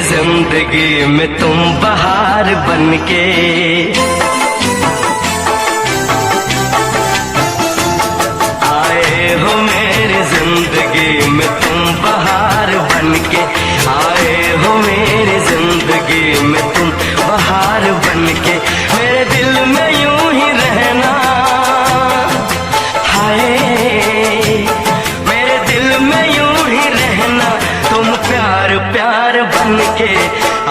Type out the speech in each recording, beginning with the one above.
जिंदगी में तुम बहार बनके, आए हो मेरी जिंदगी में तुम बहार बनके, आए हो मेरी जिंदगी में तुम बहार बनके, मेरे दिल में यूं ही रहना, हाय मेरे दिल में यूं ही रहना, तुम प्यार प्यार बनके,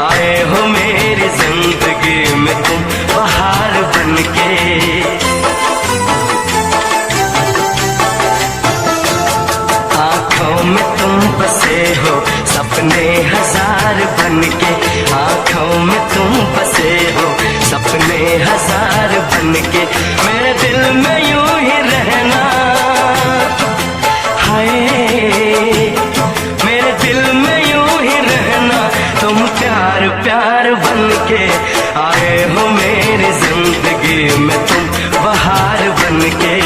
आए हो मेरी जिंदगी में तुम बहार बनके। आंखों में तुम बसे हो सपने हजार बनके, आंखों में तुम बसे हो सपने हजार बनके, मेरे दिल में यूं ही रहना, हाय मेरे दिल में यूं ही रहना, तुम प्यार प्यार बनके, आए हो मेरी जिंदगी में तुम बहार बनके।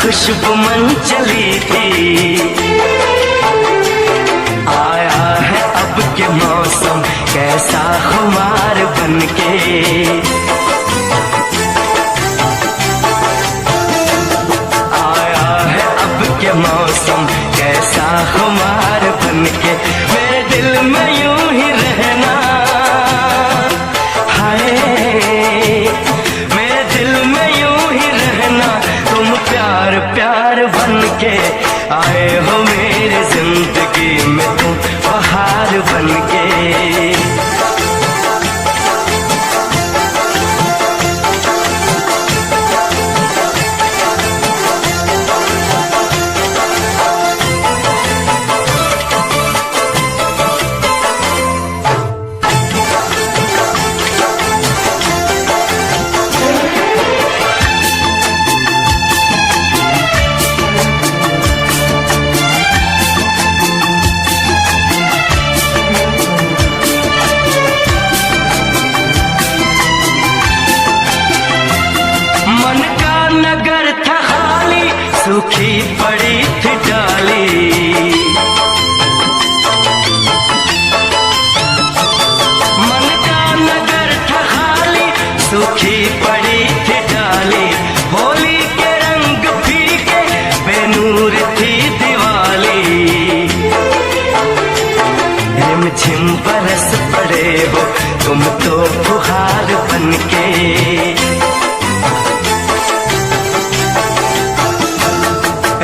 खुशबू मन चली थी, आया है अब के मौसम कैसा खुमार बनके, आया है अब के मौसम कैसा खुमार बनके, मेरे दिल में यूं ही रहना, हाय मेरे दिल में यूं ही रहना, तुम प्यार प्यार बनके, आए हो मेरी जिंदगी में तुम बहार बनके। नगर था खाली सूखी पड़ी थी डाली, मन का नगर था खाली सूखी पड़ी थी डाली, होली के रंग फीके बेनूर थी दिवाली, रिमझिम बरस पड़े हो तुम तो फुहार बनके,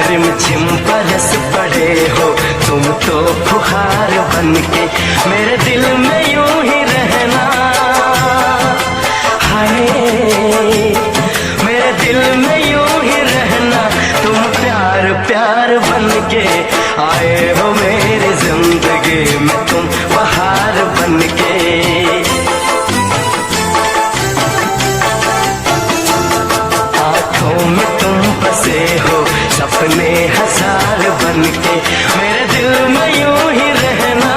रिमझिम बरस पड़े हो तुम तो फुहार बनके, मेरे दिल में यूं ही रहना, हाय मेरे दिल में यूं ही रहना, तुम प्यार प्यार बनके, आए हो मेरी जिंदगी में तुम बहार बनके। आंखों में तुम बसे हो सपने हजार बनके, मेरे दिल में यूं ही रहना,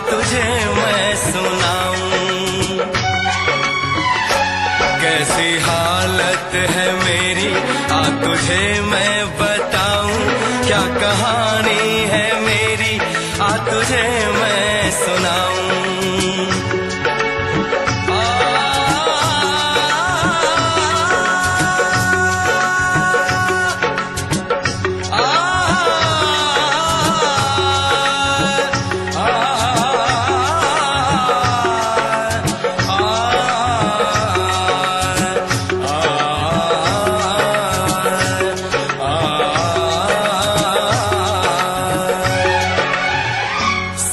तुझे मैं सुनाऊं। कैसी हालत है मेरी आ तुझे मैं बताऊं। क्या कहानी है मेरी आ तुझे मैं सुनाऊं।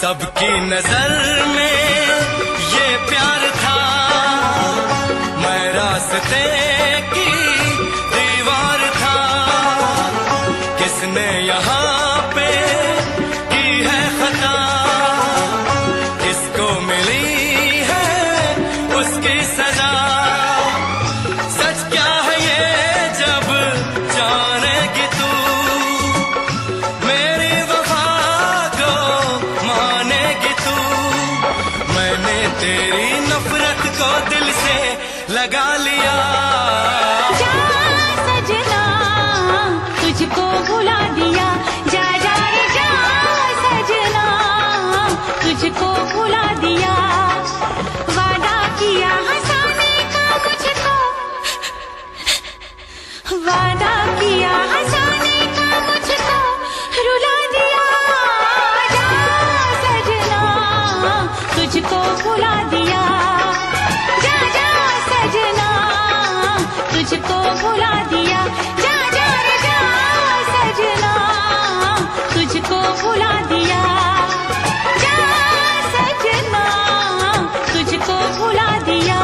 सबकी नजर में ये प्यार था, मैं रास्ते की दीवार था। किसने यहाँ पे की है खता, किसको मिली है उसकी सजा। सच क्या है ये जब जानेगी तू, मेरी वफा को मानेगी तू। मैंने तेरी नफरत को दिल से लगा लिया। जा सजना तुझको भुला दिया, जा जा रे जा सजना तुझको भुला दिया। वादा किया हंसाने का मुझको, वादा किया हंसाने का मुझको रुला दिया। जा सजना तुझको भुला दिया, जा जा सजना तुझको भुला दिया। जा जा रे जा सजना तुझको भुला दिया, जा सजना तुझको भुला दिया।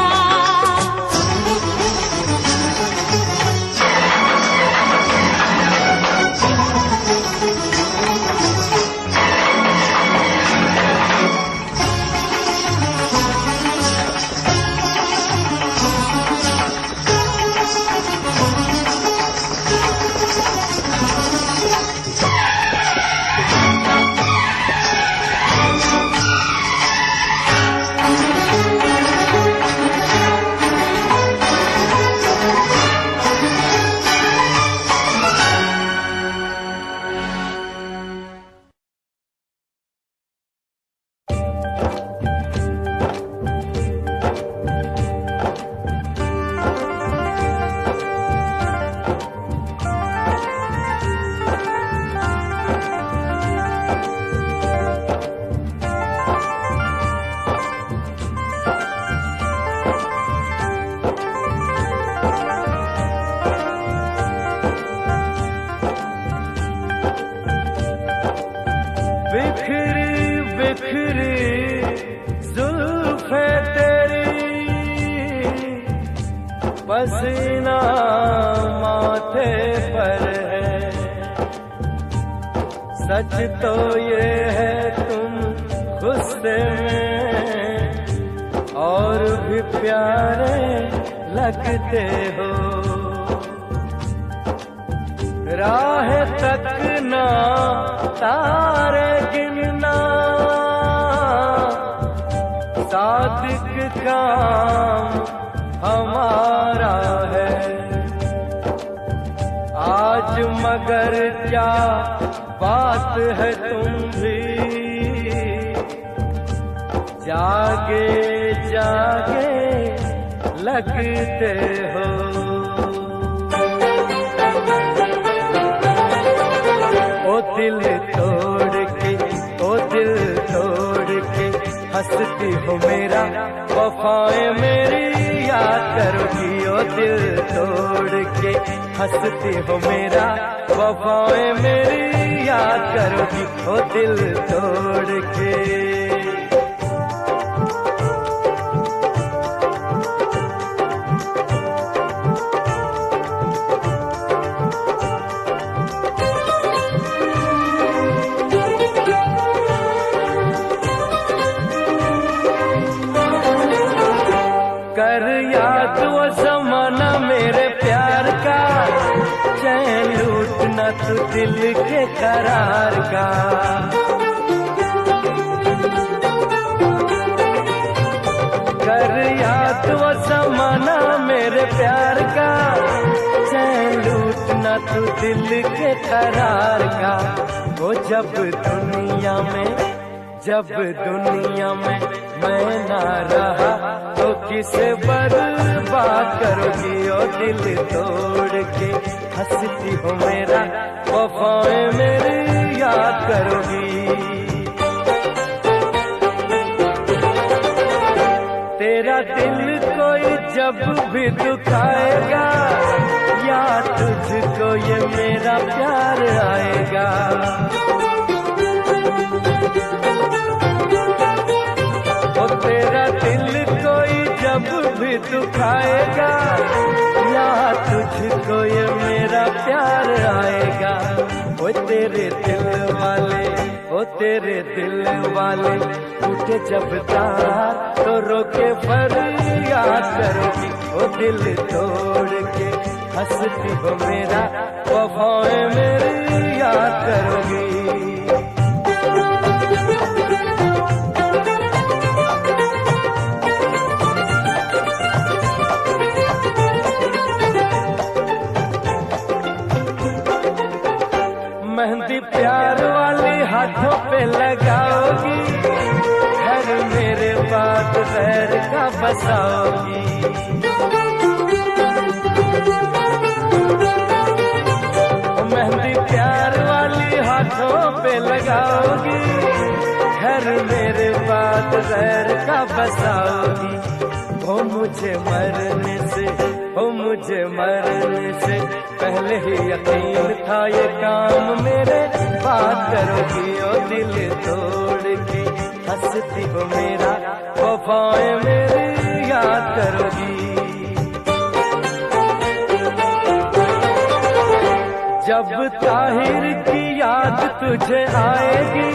बिखरी बिखरी जुल्फे तेरी, पसीना माथे पर है। सच तो ये है तुम गुस्से में और भी प्यारे लगते हो। राह तकना तारे गिनना सादिक काम हमारा है। आज मगर क्या बात है तुम भी जागे जागे लगते हो। ओ दिल तोड़ के, ओ दिल तोड़ के हंसती हो मेरा, वफाएं मेरी याद करोगी। ओ दिल तोड़ के हंसती हो मेरा, वफाएं मेरी याद करोगी। ओ दिल तोड़ के। कर याद वो जमाना मेरे प्यार का, चैन लूटना तू दिल के करार का। वो जमाना मेरे प्यार का, चैन लूटना तू दिल के करार का। वो जब दुनिया में मैं ना रहा तो किसे बर्बाद करोगी। ओ दिल तोड़ के हंसती हो मेरा, वफाएं मेरी याद करोगी। तेरा दिल कोई जब भी दुखाएगा, याद तुझको ये मेरा प्यार आएगा। ओ तेरा दिल कोई जब भी दुखाएगा, याद तुझको ये मेरा प्यार आएगा। ओ तेरे दिल वाले टूटे जब तार, तो रोके फरियाद करोगी। ओ दिल तोड़ के हंसती हो मेरा, वफाएं मेरी याद करोगी। मेहंदी प्यार वाली हाथों पे लगाओगी, घर मेरे बाद गैर का बसाओगी। मेहंदी प्यार वाली हाथों पे लगाओगी, घर मेरे बाद गैर का बसाओगी। हो मुझे मरने से पहले ही यकीन था ये काम मेरे बात करोगी। ओ दिल तोड़ के हंसती हो मेरा, वफाएं मेरी याद करोगी। जब ताहिर की याद तुझे आएगी,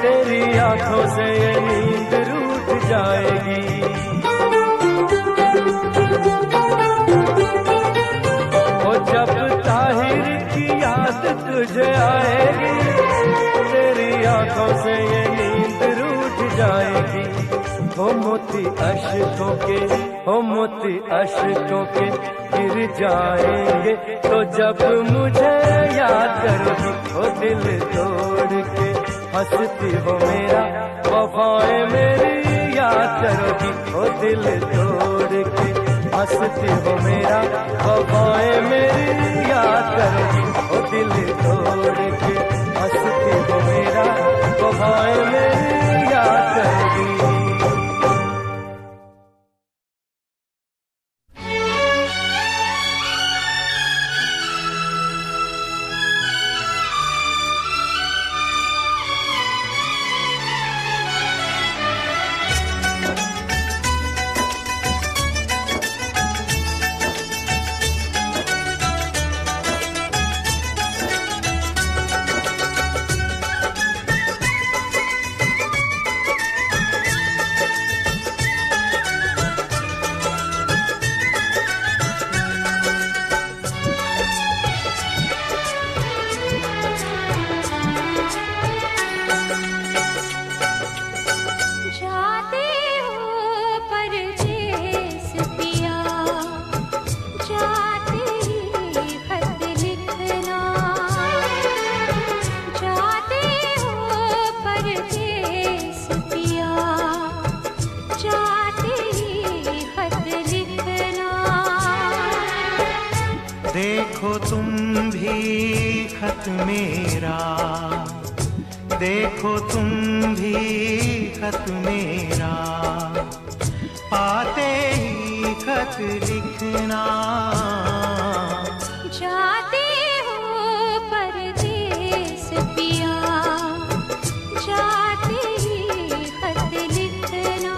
तेरी आंखों से ये नींद रूठ जाएगी। जब ताहिर की याद तुझे आएगी, तेरी आंखों से ये नींद रूठ जाएगी। हो मोती अश्कों के गिर जाएंगे, तो जब मुझे याद करोगी। ओ दिल तोड़ के हंसती हो मेरा, वफाएं मेरी याद करोगी। ओ दिल तोड़ के हंसती हो मेरा, वफाएं मेरी याद करोगी। ओ दिल तोड़ के हंसती हो मेरा, वफाएं मेरी याद करोगी। देखो तुम भी खत मेरा, देखो तुम भी खत मेरा, पाते ही खत लिखना। जाते हो परदेस पिया, जाते ही खत लिखना।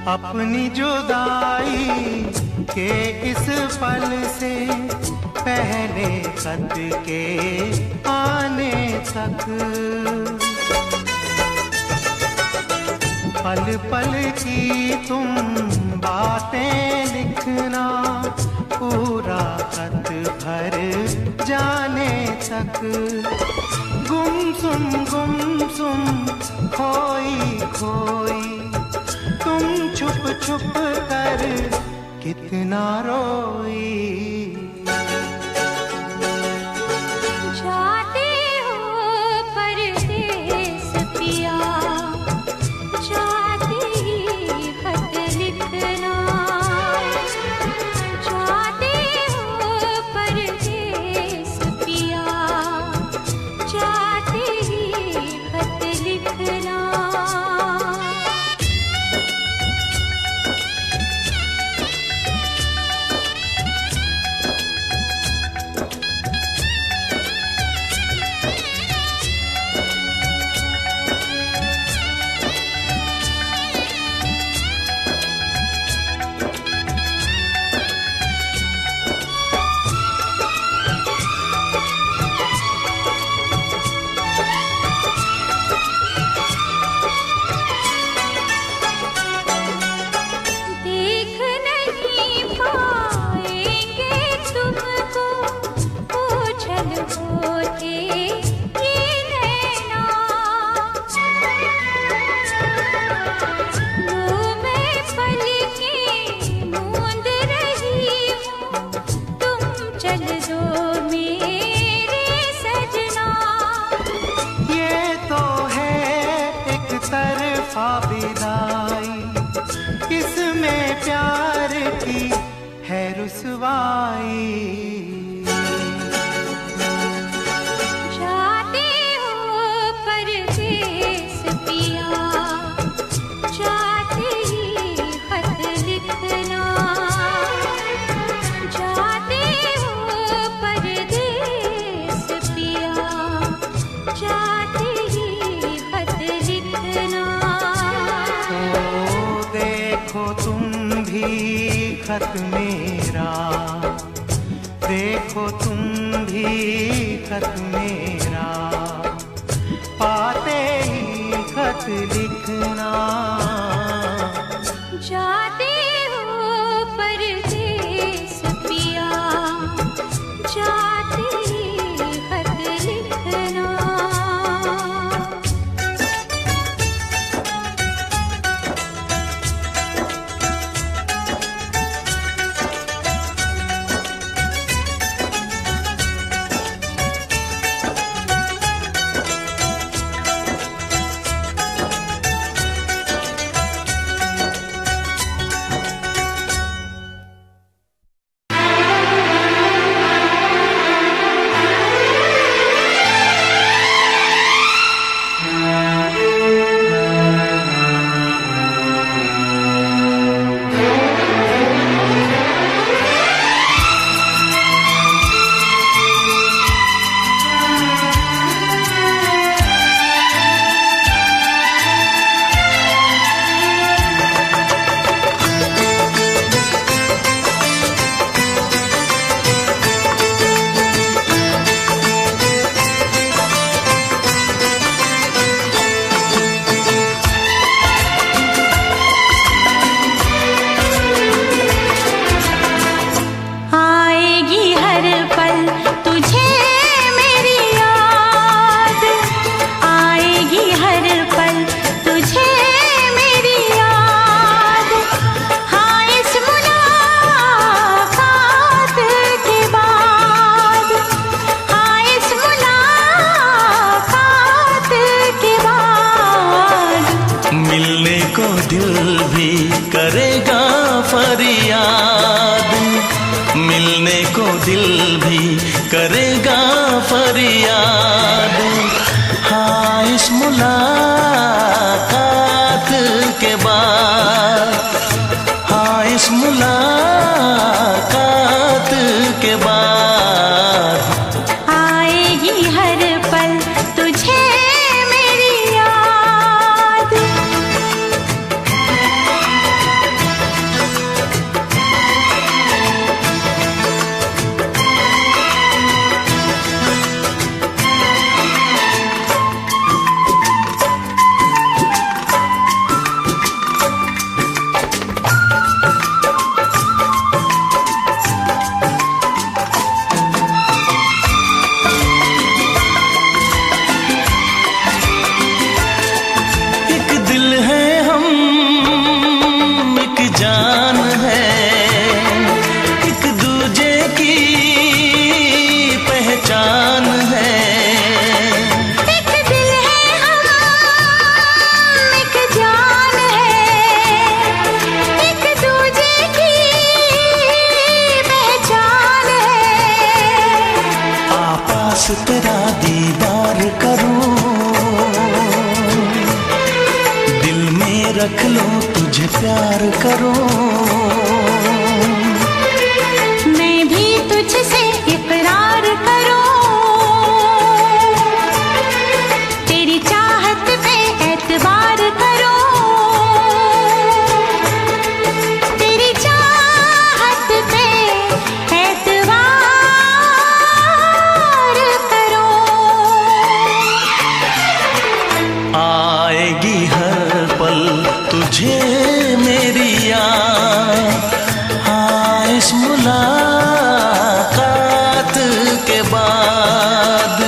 अपनी जुदाई के इस पल से पहले खत के आने तक पल पल की तुम बातें लिखना, पूरा खत भर जाने तक गुमसुम खोई खोई तुम छुप छुप कर कितना रोई। जाते हो परदेस पिया, जाते ही खत लिखना। जाते हो परदेस पिया, जाते ही खत लिखना। इसमें प्यार की है रुसवाई। जाते हो परदेस पिया, जाते ही खत लिखना। जाते हो परदेस पिया, जाते ही खत लिखना। देखो तुम भी खत मेरा, देखो तुम भी खत मेरा, पाते ही खत लिखना। जाते हो परदेस पिया, जाते ही खत लिखना। रख लो तुझे प्यार करो, मैं भी तुझसे इकरार करूं, तेरी चाहत पे एतबार करूं, तेरी चाहत पे एतबार करूं। आएगी हर पल तुझे मेरी याद, हाँ इस मुलाकात के बाद,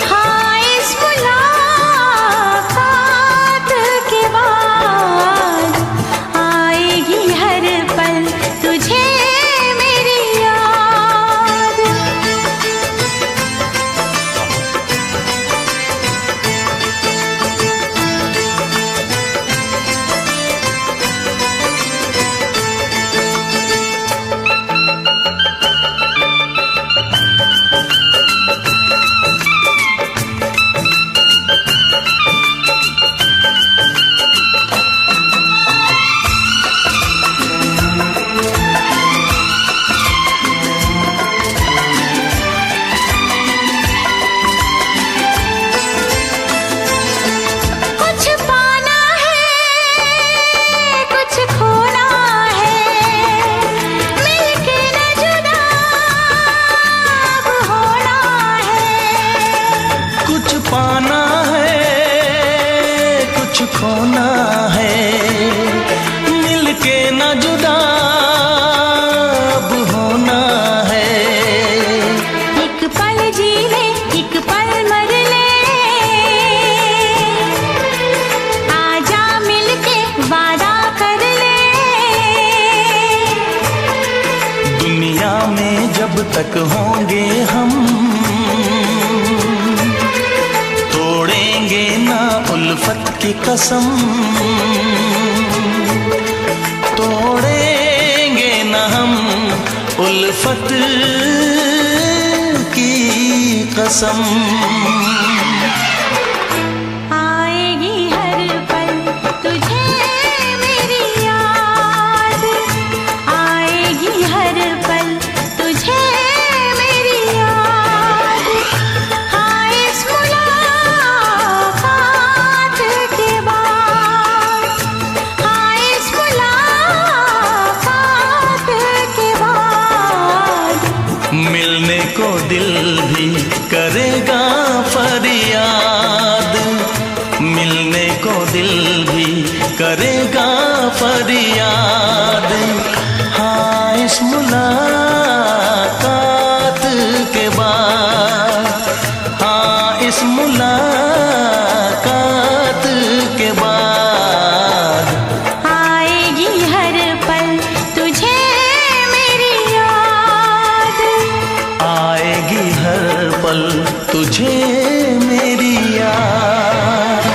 हाँ इस मुलाकात के बाद आएगी हर पल तुझे मेरी याद। कुछ पाना है, कुछ खोना है, मिलके न जुदा अब होना है। कुछ पाना है कुछ खोना है, मिलके न जुदा अब होना है। एक पल जी ले, एक पल मर ले, आजा मिलके वादा कर ले। दुनिया में जब तक होंगे हम, तोड़ेंगे ना उल्फत की कसम, तोड़ेंगे ना हम उल्फत की कसम। आएगी हर पल तुझे मेरी याद, आएगी हर पल तुझे मेरी याद। हाँ इस मुलाकात के बाद, हाँ इस मुलाकात के बाद मिलने को दिल भी करेगा फरियाद, मिलने को दिल भी करेगा फरियाद। हाँ इस मुलाकात के बाद, हाँ इस मुलाकात के बाद आएगी हर पल तुझे मेरी याद, आएगी हर पल तुझे मेरी याद।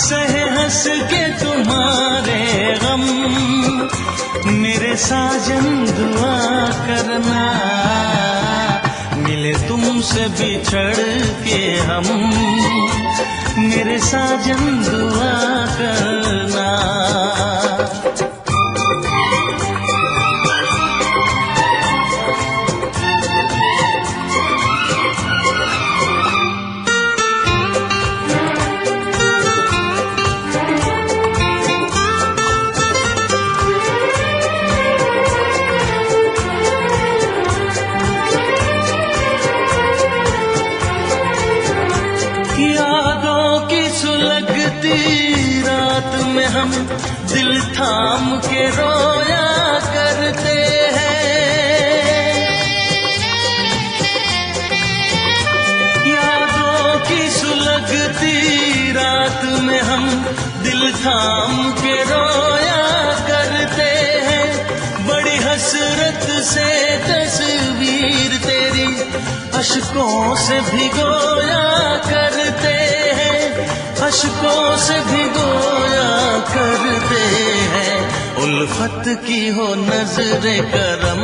सहे हंस के तुम्हारे गम, मेरे साजन दुआ करना, मिले तुमसे बिछड़ के हम, मेरे साजन दुआ करना। रात में हम दिल थाम के रोया करते हैं, यादों की सुलगती रात में हम दिल थाम के रोया करते हैं। बड़ी हसरत से तस्वीर तेरी अश्कों से भिगोया करते हैं, अश्कों से भिगोया करते हैं। उल्फत की हो नजरे करम,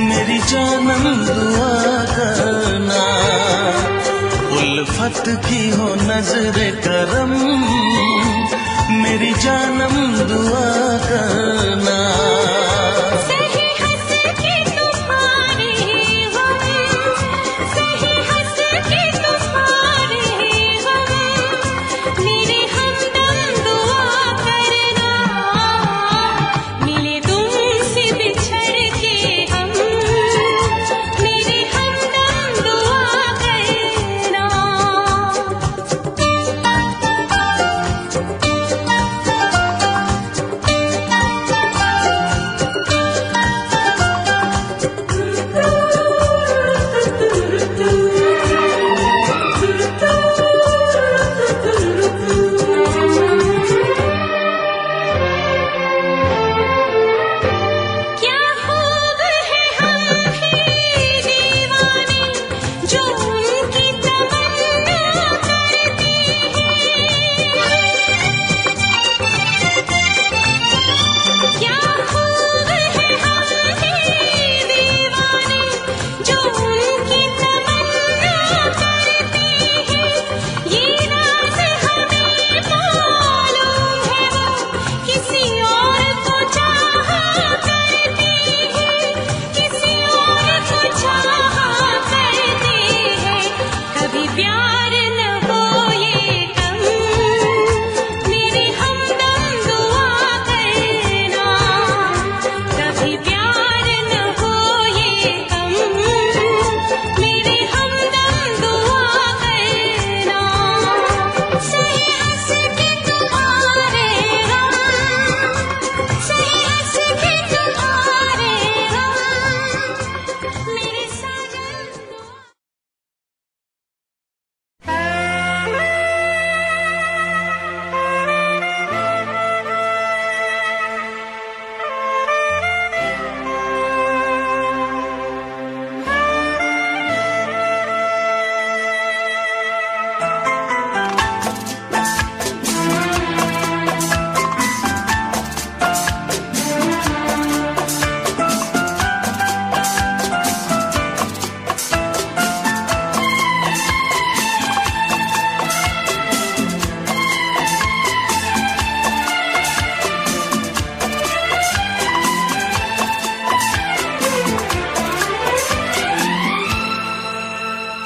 मेरी जानम दुआ करना, उल्फत की हो नजरे करम, मेरी जानम दुआ करना।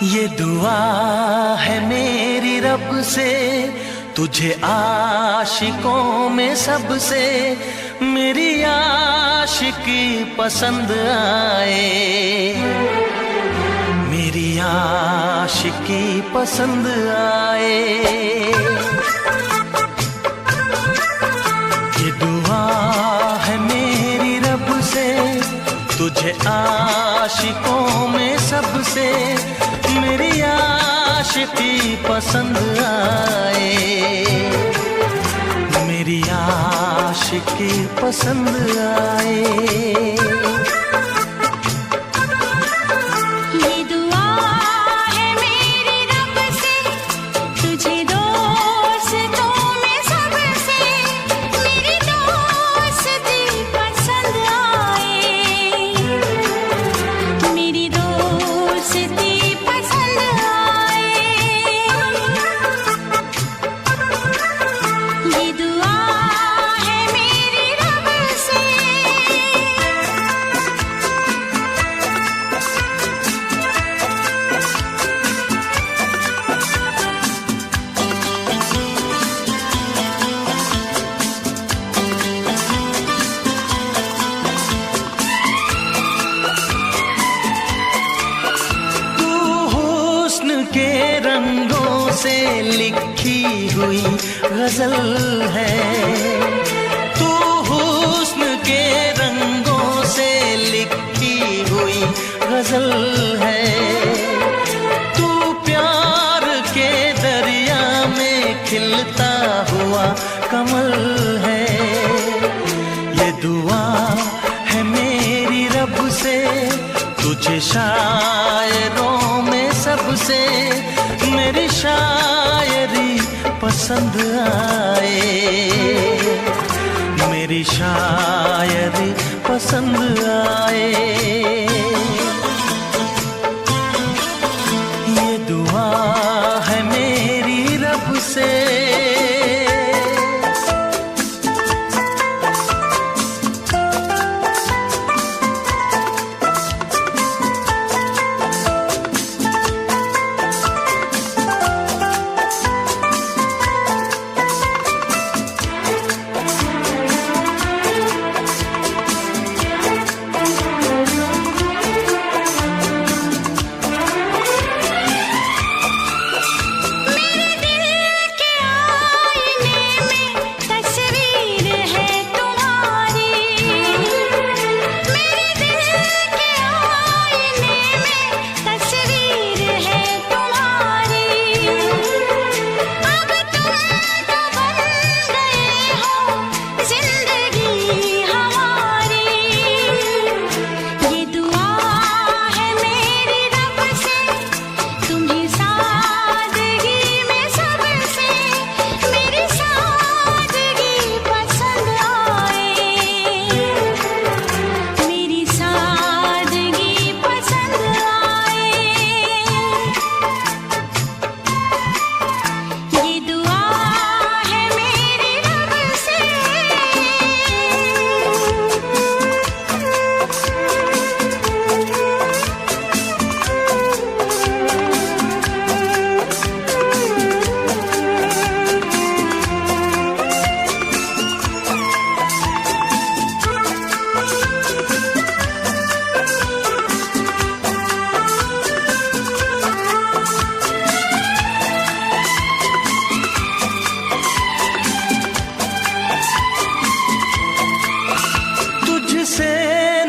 ये दुआ है मेरी रब से, तुझे आशिकों में सबसे मेरी आशिकी पसंद आए, मेरी आशिकी पसंद आए। ये दुआ है मेरी रब से, तुझे आशिकों में सबसे मेरी आशिकी पसंद आए, मेरी आशिकी पसंद आए। ये दुआ है मेरी रब से, तुझे दोस्त से लिखी हुई गजल है। तू हुस्न के रंगों से लिखी हुई गजल है। तू प्यार के दरिया में खिलता हुआ कमल है। ये दुआ है मेरी रब से तुझे शायरों में सबसे मेरी शायरी पसंद आए। मेरी शायरी पसंद आए। ये दुआ है मेरी रब से।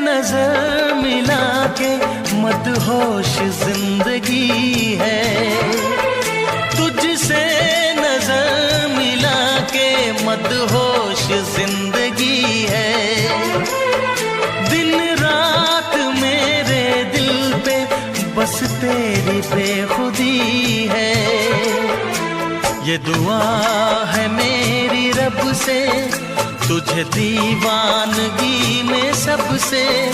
नजर मिला के मदहोश जिंदगी है। तुझसे नजर मिला के मदहोश जिंदगी है। दिन रात मेरे दिल पे बस तेरी बेखुदी है। ये दुआ है मेरी रब से तुझे दीवानगी में सबसे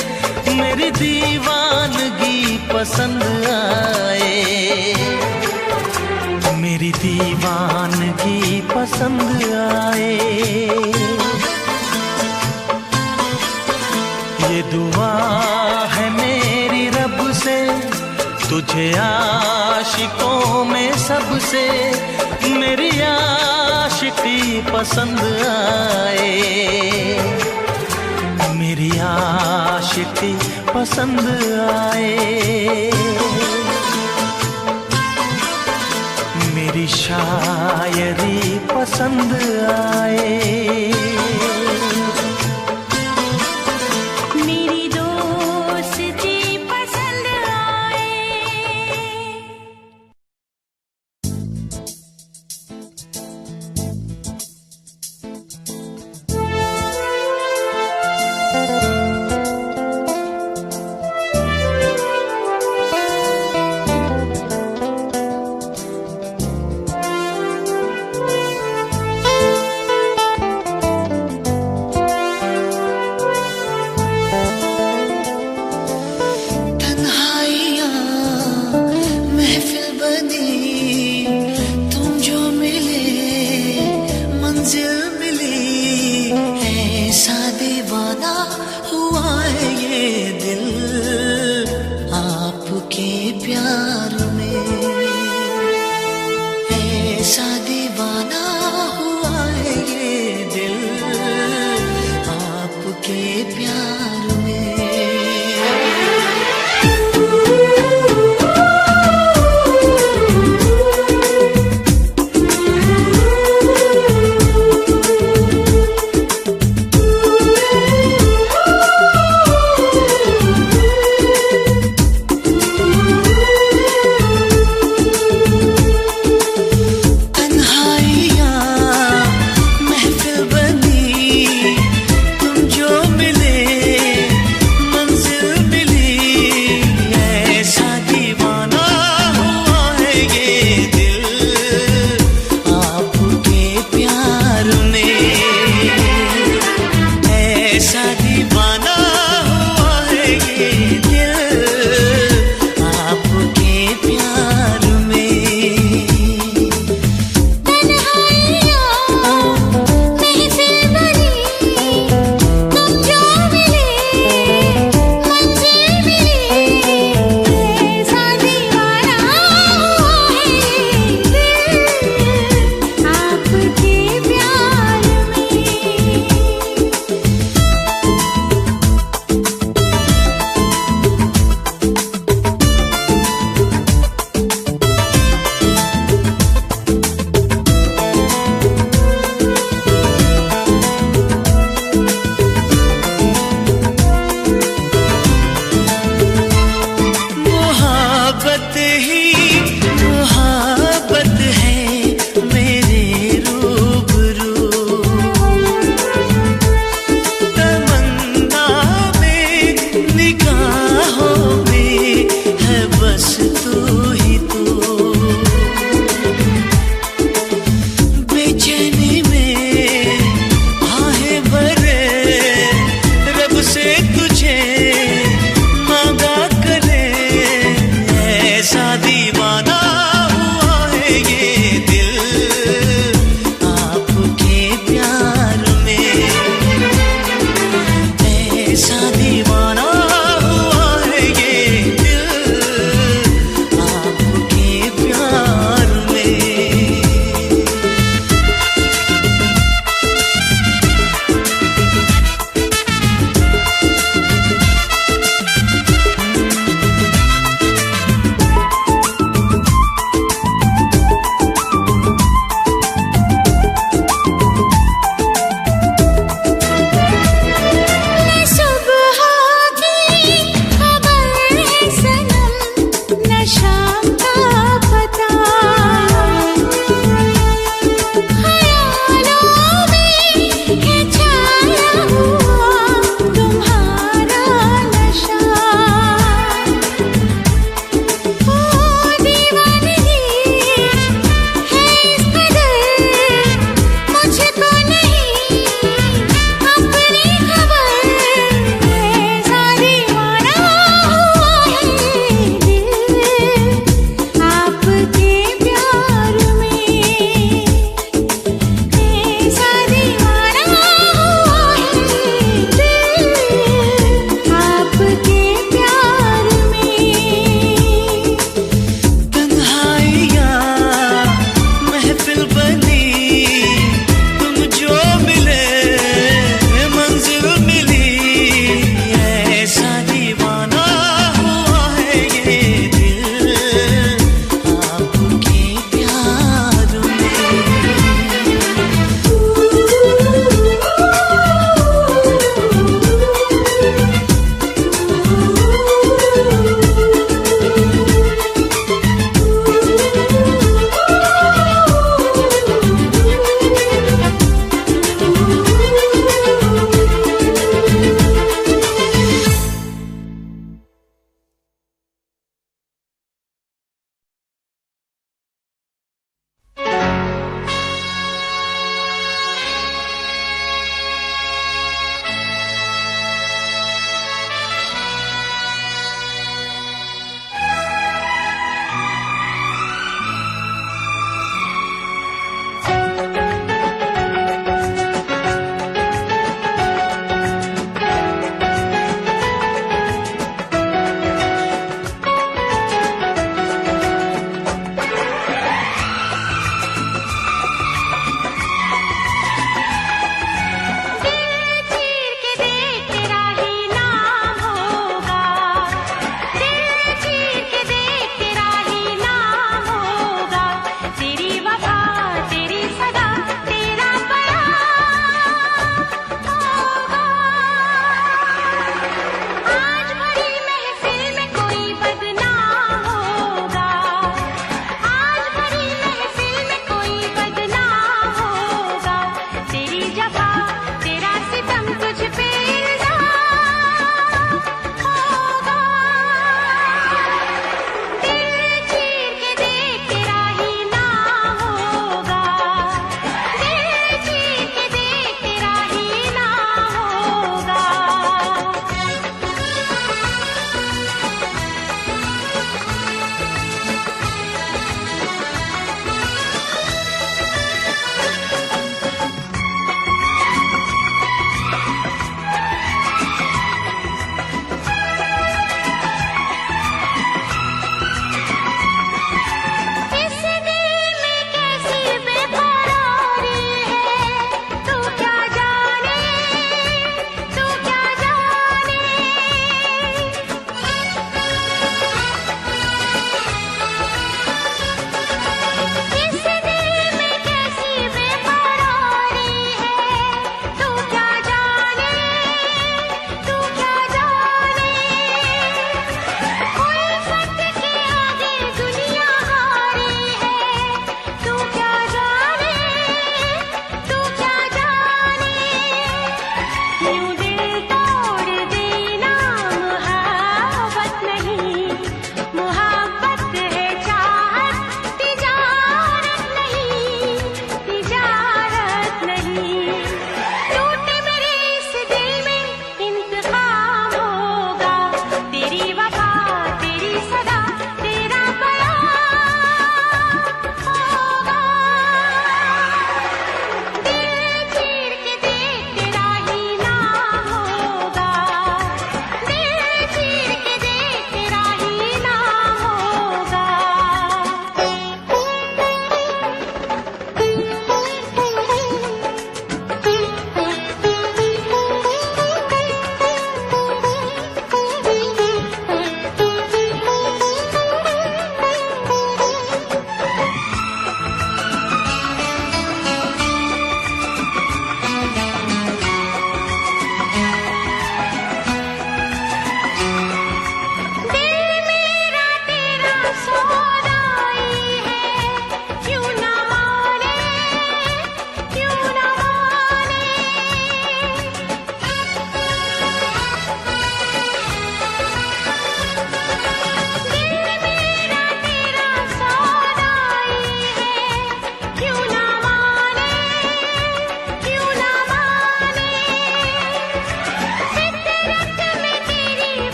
मेरी दीवानगी पसंद आए। मेरी दीवानगी पसंद आए। ये दुआ है मेरी रब से तुझे आशिकों में सबसे मेरी आशिकी पसंद आए। मेरी आशिकी पसंद आए। मेरी शायरी पसंद आए। तुझे मांगा करे, ऐसा दीवाना हुआ है ये दिल आपके प्यार में, ऐसा दीवाना हुआ है ये दिल आपके प्यार में। सुबह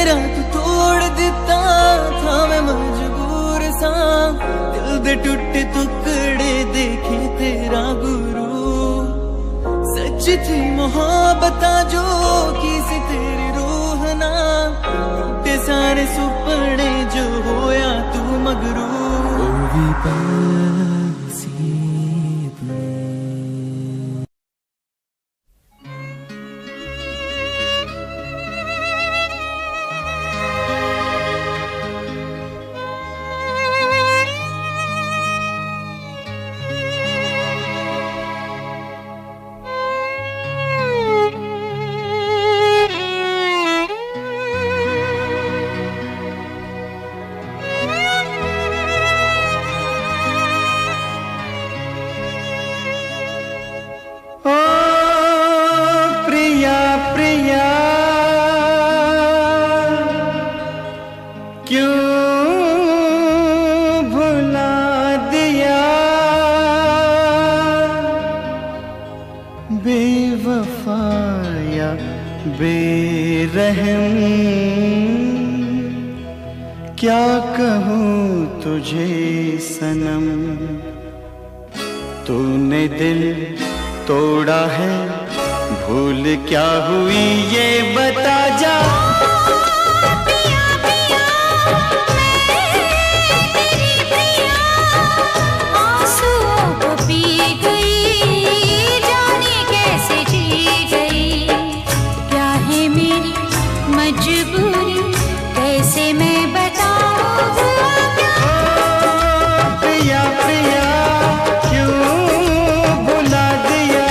मेरा तू तोड़ दिता था, मैं मजबूर सा दिल दे टुटे टुकड़े देखे तेरा गुरु। सच थी मोहब्बत जो की सी तेरी रूह ना, टूटे सारे सुपने जो होया तू मगरू। ओ भी पासी बेवफाया बेरहम, क्या कहूँ तुझे सनम। तूने दिल तोड़ा है, भूल क्या हुई ये बता जा। मजबूरी कैसे मैं बताऊं, प्रिया प्रिया क्यों भुला दिया।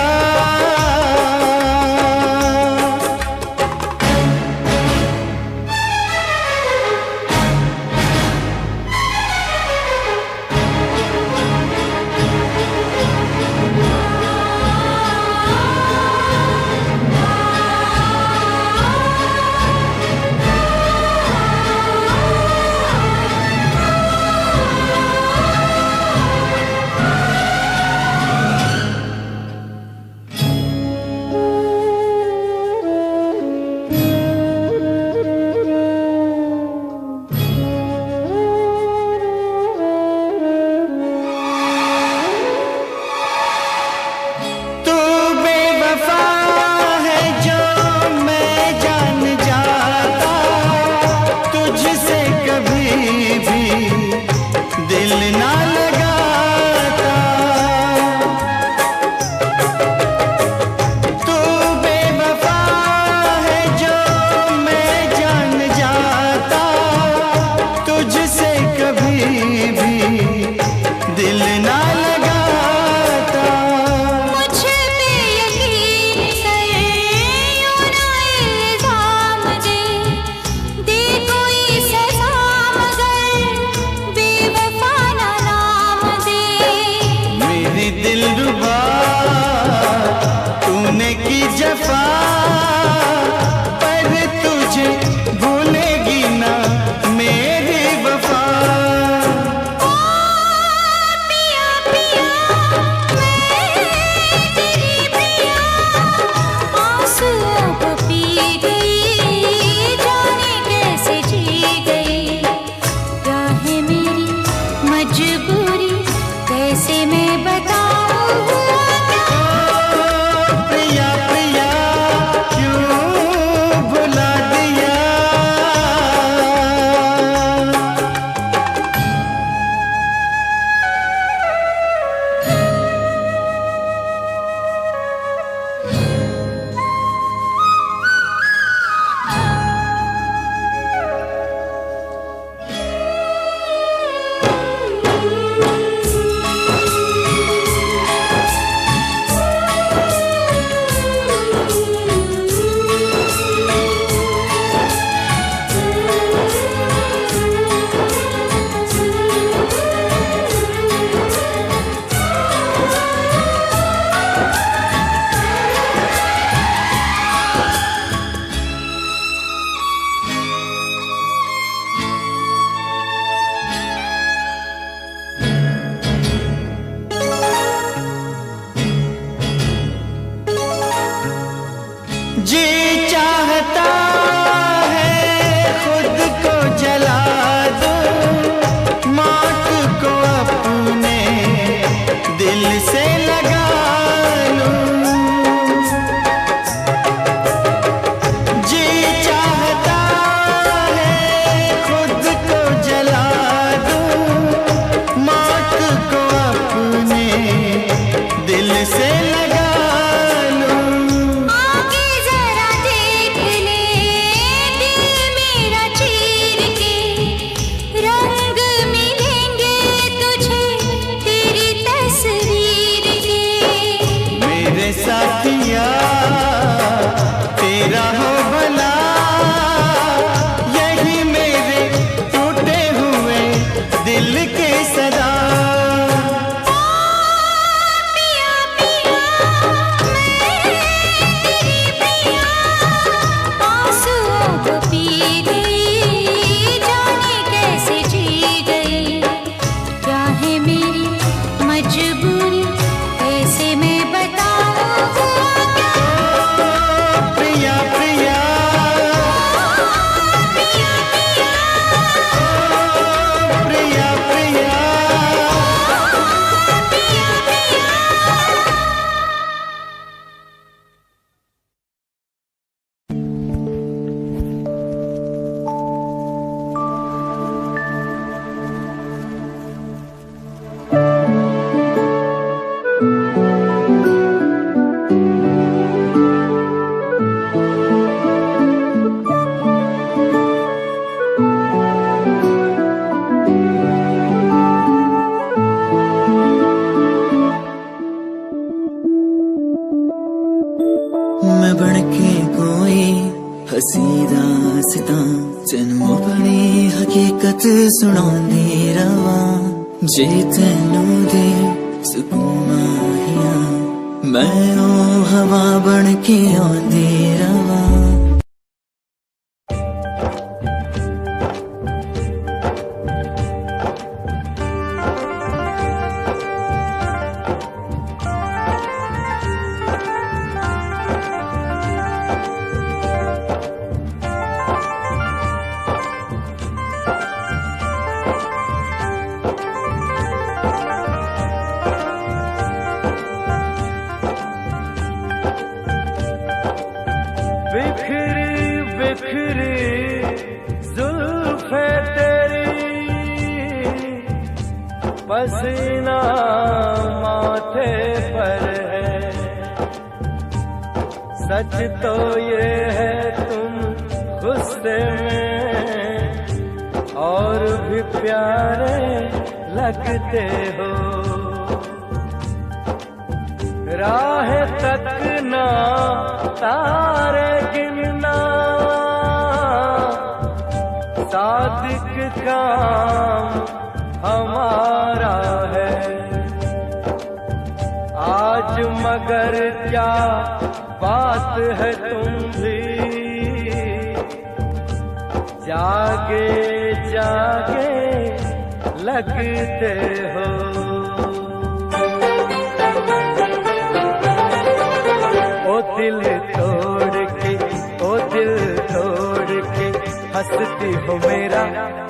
तेनू अपनी हकीकत सुनांदी रवा जे तेनू दे सुकून माहिया मैं ओ हवा बन के आंदी रवा बिखरी बिखरी जुल्फे तेरी पसीना माथे पर है सच तो ये है तुम गुस्से में और भी प्यारे लगते हो राह तकना तारे गिनना सादिक काम हमारा है आज मगर क्या बात है तुम भी जागे जागे लगते हो ओ दिल तोड़ के ओ दिल तोड़ के हंसती हो मेरा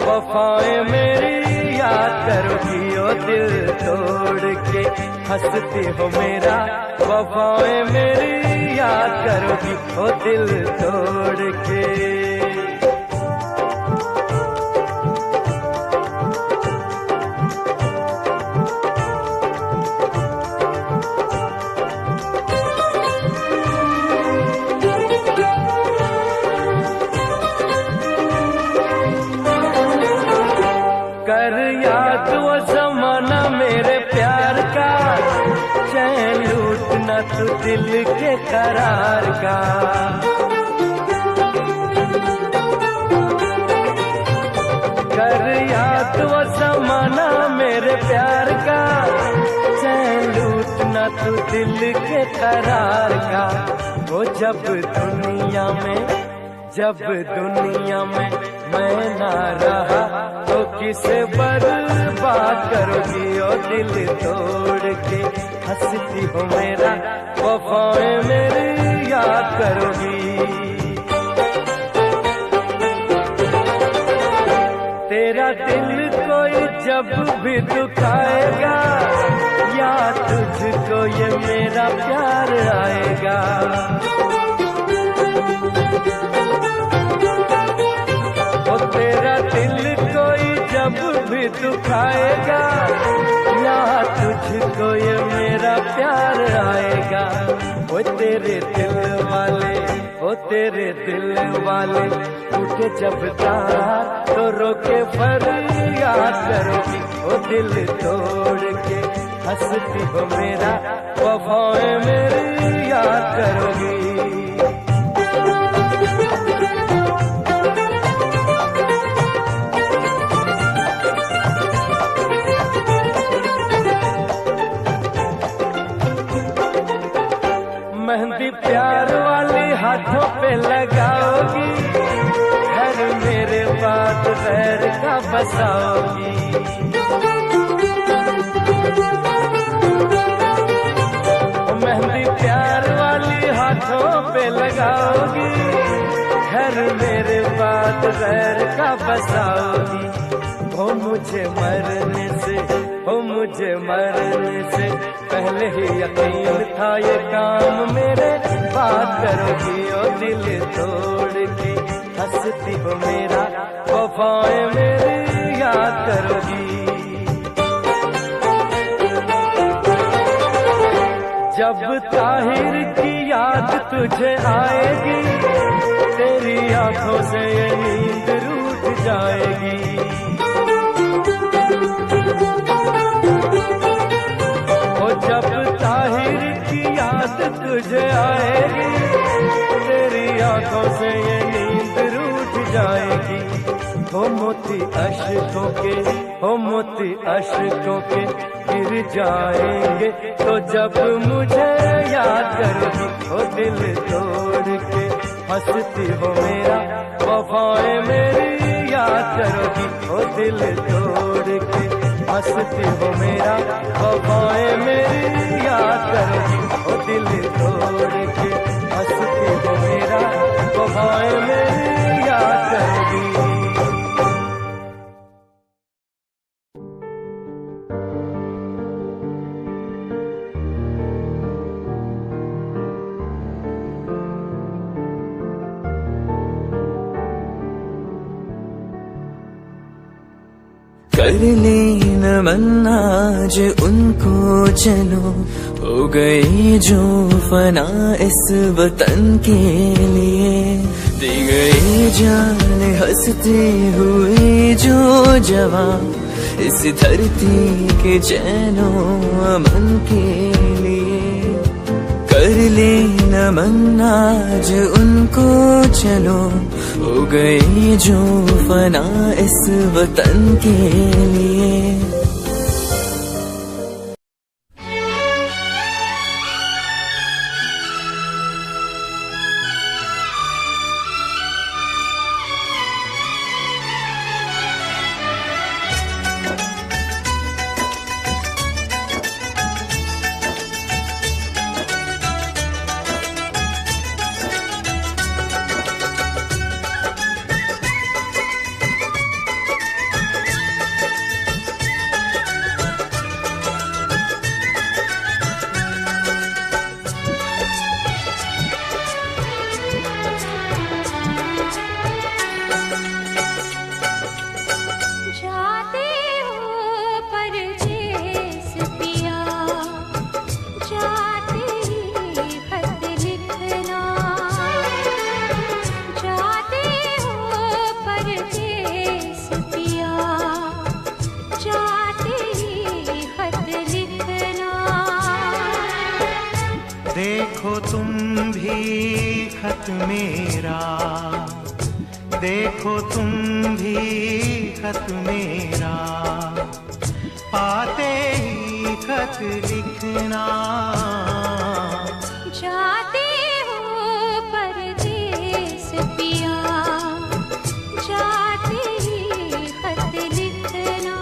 वफाएं मेरी याद करोगी ओ दिल तोड़ के हंसती हो मेरा वफाएं मेरी याद करोगी ओ दिल तोड़ के कर याद वो जमाना मेरे प्यार का चैन लूटना तू दिल के करार का कर याद वो जमाना मेरे प्यार का चैन लूटना तू दिल के करार का वो जब दुनिया में मैं ना रहा तो किसे बर्बाद करोगी ओ दिल तोड़ के हंसती हो मेरा वफाएं मेरी याद करोगी तेरा दिल कोई जब भी दुखाएगा या तुझको ये मेरा प्यार आएगा तेरा दिल कोई जब भी दुखाएगा या तुझको ये मेरा प्यार आएगा ओ तेरे दिल वाले उठे जब तार तो रोके फरियाद करोगी ओ दिल तोड़ के हंसती हो मेरा वफाएं मेरी याद करोगी मेहंदी प्यार वाली हाथों पे लगाओगी घर मेरे बाद गैर का बसाओगी मेहंदी प्यार वाली हाथों पे लगाओगी घर मेरे बाद गैर का बसाओगी हो मुझे मरने से पहले ही यकीन था ये काम मेरे बात करोगी ओ दिल तोड़ के हंसती हो मेरा वफाएं मेरी याद करोगी जब ताहिर की याद तुझे आएगी तेरी आंखों से ये नींद रूठ जाएगी जब ताहिर की याद तुझे आएगी तेरी आंखों से ये नींद रूठ जाएगी हो मोती अश्कों के, हो मोती अश्कों के गिर जाएंगे तो जब मुझे याद करोगी। हो दिल तोड़ के हंसती हो मेरा, वफाएं मेरी याद करोगी। हो दिल तोड़ के हंसती हो मेरा, वफाएं मेरी याद करोगी। हो दिल तोड़ के हंसती हो मेरा, वफाएं मेरी याद करोगी। कर ले नमन आज उनको चलो, हो गई जो फना इस वतन के लिए। दी गई जान हंसते हुए जो जवान, इस धरती के चैनो अमन के लिए। कर ले नमन आज उनको चलो, हो गई जो फना इस वतन के लिए। देखो तुम भी खत मेरा, देखो तुम भी खत मेरा, पाते ही खत लिखना। जाते हो परदेस पिया, जाते ही खत लिखना।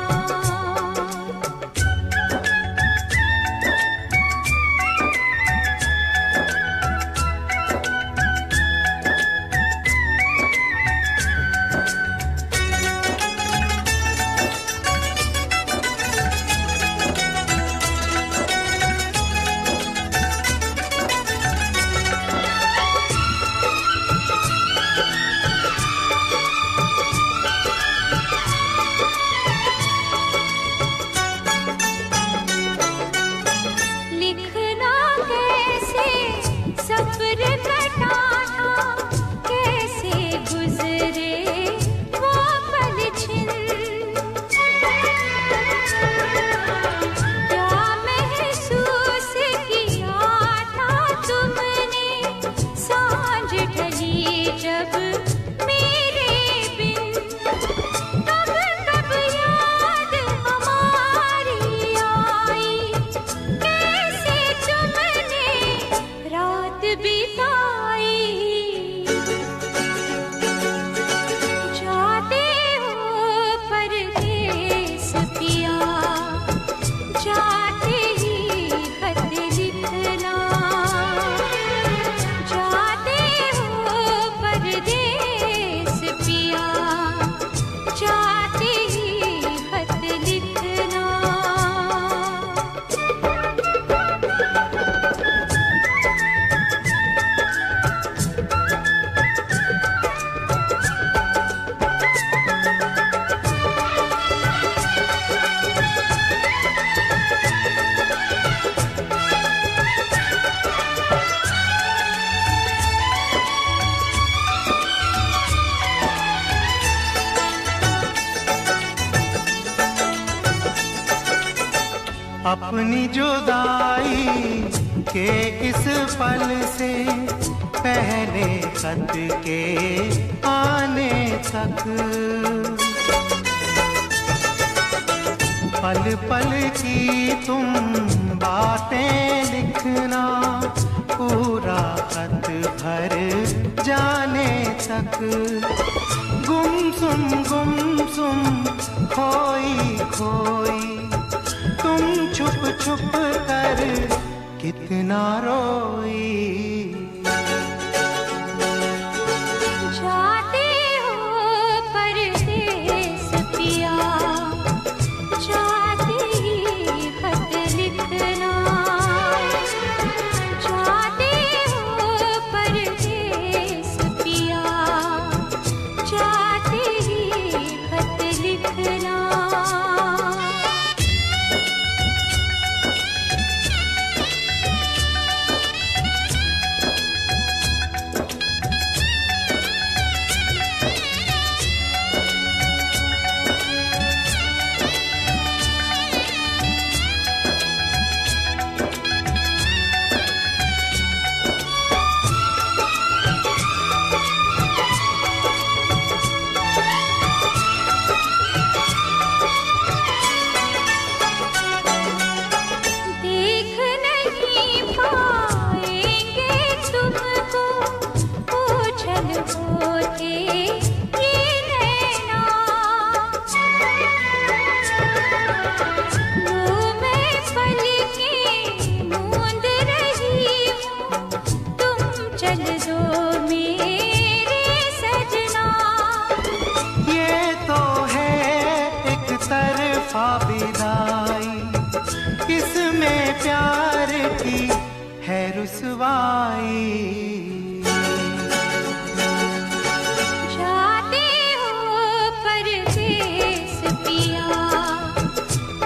अपनी जुदाई के इस पल से पहले खत के आने तक। पल पल की तुम बातें लिखना, पूरा खत भर जाने तक। गुमसुम खोई खोई तुम छुप छुप कर कितना रोई। जाते हो परदेस पिया, जाते ही खत लिखना। जाते हो परदेस पिया, जाते ही खत लिखना। देख नहीं पाएंगे तुमको, ओझल होते ये नैना। मुँह में पलकें मूंद रही हूँ, तुम चल दो मेरे सजना। ये तो है एक तरफा विदाई, इसमें प्यार की है रुसवाई। जाते हो परदेस पिया,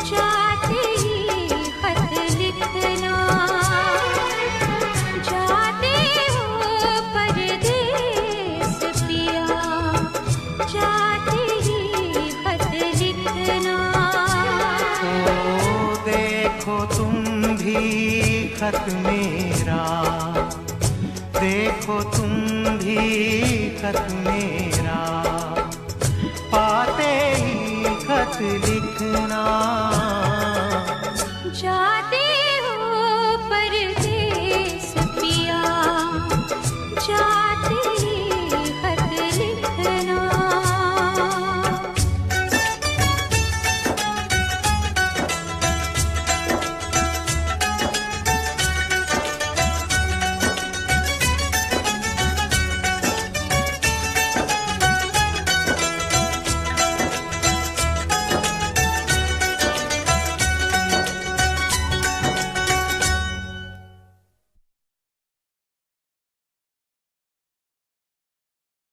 जाते ही खत लिखना। जाते हो परदेस पिया, जाते ही खत लिखना। ओ देखो तुम भी खत मेरा, देखो तुम भी खत मेरा, पाते ही खत लिखना।